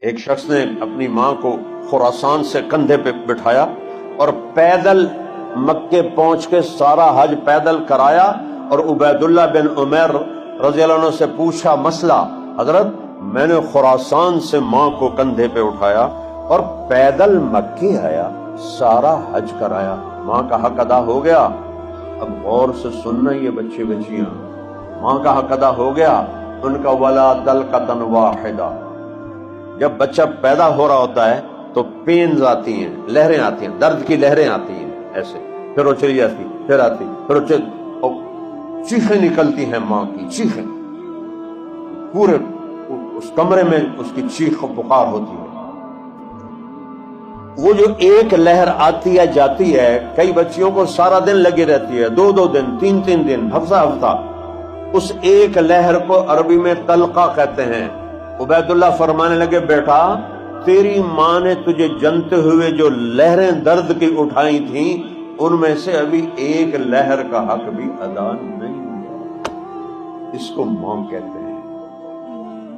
ایک شخص نے اپنی ماں کو خراسان سے کندھے پہ بٹھایا اور پیدل مکے پہنچ کے سارا حج پیدل کرایا، اور عبید اللہ بن عمیر رضی اللہ عنہ سے پوچھا مسئلہ، حضرت میں نے خراسان سے ماں کو کندھے پہ اٹھایا اور پیدل مکے آیا، سارا حج کرایا، ماں کا حق ادا ہو گیا؟ اب غور سے سننا یہ بچے بچیاں، ماں کا حق ادا ہو گیا ان کا ولا دلقۃ واحدہ۔ جب بچہ پیدا ہو رہا ہوتا ہے تو پینز آتی ہیں، لہریں آتی ہیں، درد کی لہریں آتی ہیں ایسے، پھر وہ چلی جاتی، پھر آتی، پھر وہ چیخیں نکلتی ہیں، ماں کی چیخیں، پورے اس کمرے میں اس کی چیخ و پکار ہوتی ہے۔ وہ جو ایک لہر آتی ہے جاتی ہے، کئی بچیوں کو سارا دن لگی رہتی ہے، 2 دن، 3 دن، ہفتہ، اس ایک لہر کو عربی میں طلقہ کہتے ہیں۔ عبید اللہ فرمانے لگے بیٹا تیری ماں نے تجھے جنتے ہوئے جو لہریں درد کی اٹھائی تھیں ان میں سے ابھی ایک لہر کا حق بھی ادا نہیں ہوا، اس کو ماں کہتے ہیں۔